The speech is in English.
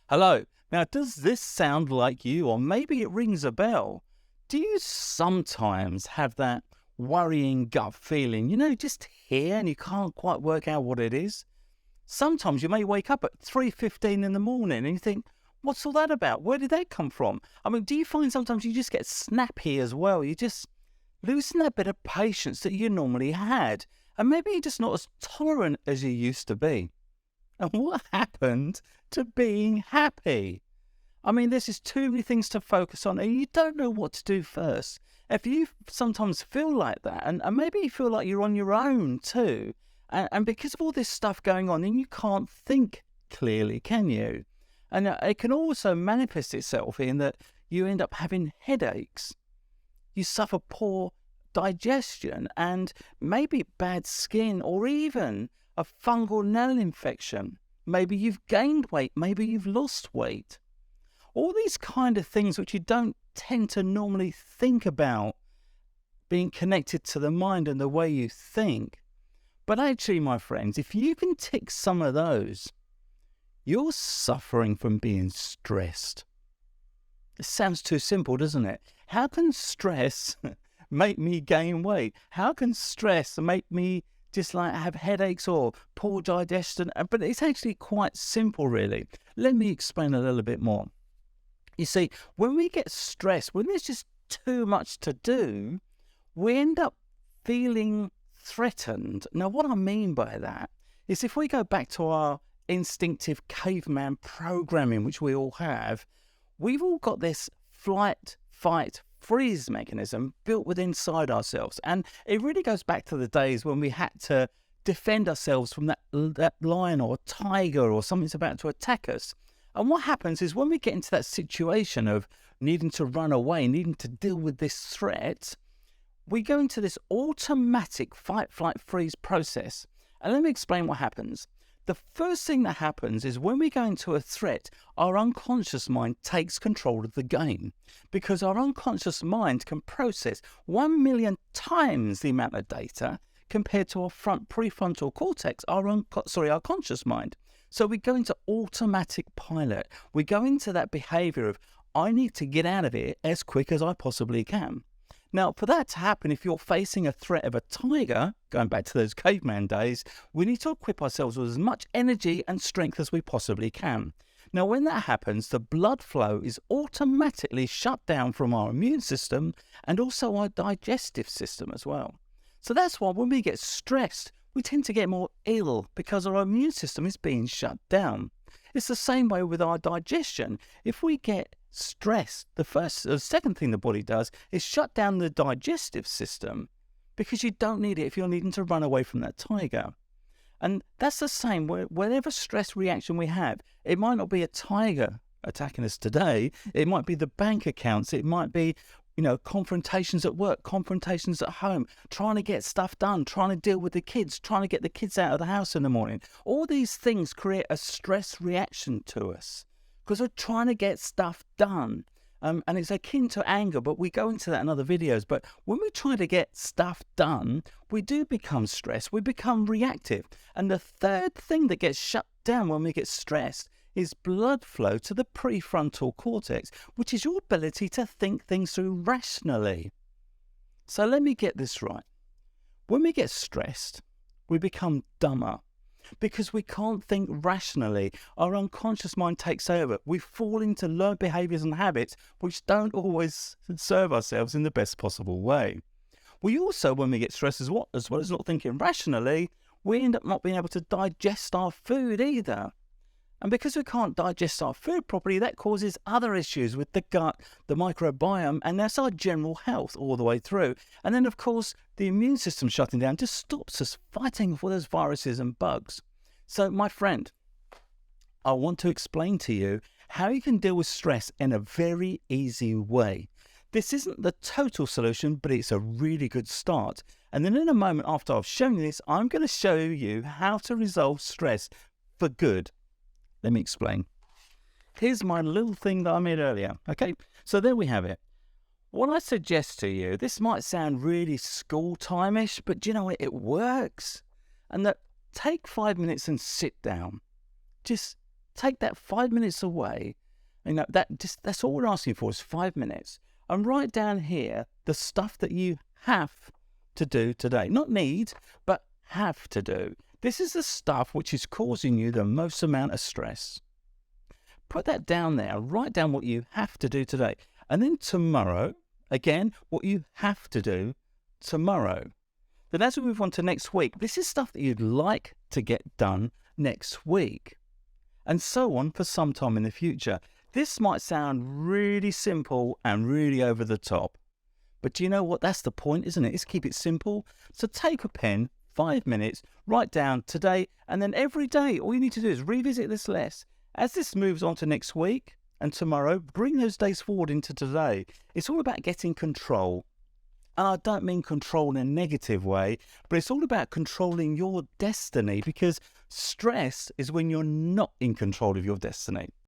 Hello. Now, does this sound like you, or maybe it rings a bell? Do you sometimes have that worrying gut feeling, just here and you can't quite work out what it is? Sometimes you may wake up at 3:15 in the morning and you think, what's all that about? Where did that come from? I mean, do you find sometimes you just get snappy as well? You just losing that bit of patience that you normally had. And maybe you're just not as tolerant as you used to be. And what happened to being happy? I mean, there's just too many things to focus on, and you don't know what to do first. If you sometimes feel like that, and maybe you feel like you're on your own too, and because of all this stuff going on, then you can't think clearly, can you? And it can also manifest itself in that you end up having headaches. You suffer poor digestion and maybe bad skin or even a fungal nail infection. Maybe you've gained weight, maybe you've lost weight. All these kind of things which you don't tend to normally think about being connected to the mind and the way you think. But actually, my friends, if you can tick some of those, you're suffering from being stressed. It sounds too simple, doesn't it? How can stress make me gain weight? How can stress make me just like have headaches or poor digestion? But it's actually quite simple, really. Let me explain a little bit more. You see, when we get stressed, when there's just too much to do, we end up feeling threatened. Now, what I mean by that is if we go back to our instinctive caveman programming, which we all have, we've all got this flight, fight, freeze mechanism built within inside ourselves. And it really goes back to the days when we had to defend ourselves from that lion or tiger or something's about to attack us. And what happens is when we get into that situation of needing to run away, needing to deal with this threat, we go into this automatic fight, flight, freeze process. And let me explain what happens. The first thing that happens is when we go into a threat, our unconscious mind takes control of the game because our unconscious mind can process 1 million times the amount of data compared to our prefrontal cortex, our conscious mind. So we go into automatic pilot. We go into that behavior of, I need to get out of here as quick as I possibly can. Now, for that to happen, if you're facing a threat of a tiger, going back to those caveman days, we need to equip ourselves with as much energy and strength as we possibly can. Now, when that happens, the blood flow is automatically shut down from our immune system and also our digestive system as well. So that's why when we get stressed, we tend to get more ill because our immune system is being shut down. It's the same way with our digestion. If we get stressed, the second thing the body does is shut down the digestive system because you don't need it if you're needing to run away from that tiger. And that's the same whatever stress reaction we have. It might not be a tiger attacking us today. It might be the bank accounts. It might be confrontations at work, confrontations at home, trying to get stuff done, trying to deal with the kids, trying to get the kids out of the house in the morning. All these things create a stress reaction to us because we're trying to get stuff done. And it's akin to anger, but we go into that in other videos. But when we try to get stuff done, we do become stressed. We become reactive. And the third thing that gets shut down when we get stressed is blood flow to the prefrontal cortex, which is your ability to think things through rationally. So let me get this right. When we get stressed, we become dumber because we can't think rationally. Our unconscious mind takes over. We fall into learned behaviors and habits which don't always serve ourselves in the best possible way. We also, when we get stressed as well as not thinking rationally, we end up not being able to digest our food either. And because we can't digest our food properly, that causes other issues with the gut, the microbiome, and that's our general health all the way through. And then, of course, the immune system shutting down just stops us fighting for those viruses and bugs. So, my friend, I want to explain to you how you can deal with stress in a very easy way. This isn't the total solution, but it's a really good start. And then in a moment after I've shown you this, I'm going to show you how to resolve stress for good. Let me explain. Here's my little thing that I made earlier. Okay, so there we have it. What I suggest to you, this might sound really school time-ish, but do you know what? It works. And that take 5 minutes and sit down. Just take that 5 minutes away. That's all we're asking for is 5 minutes. And write down here the stuff that you have to do today. Not need, but have to do. This is the stuff which is causing you the most amount of stress. Put that down there. Write down what you have to do today. And then tomorrow, again, what you have to do tomorrow. Then as we move on to next week, this is stuff that you'd like to get done next week. And so on for some time in the future. This might sound really simple and really over the top. But do you know what? That's the point, isn't it? Is keep it simple. So take a pen, 5 minutes, write down today, and then every day, all you need to do is revisit this list. As this moves on to next week and tomorrow, bring those days forward into today. It's all about getting control. And I don't mean control in a negative way, but it's all about controlling your destiny, because stress is when you're not in control of your destiny.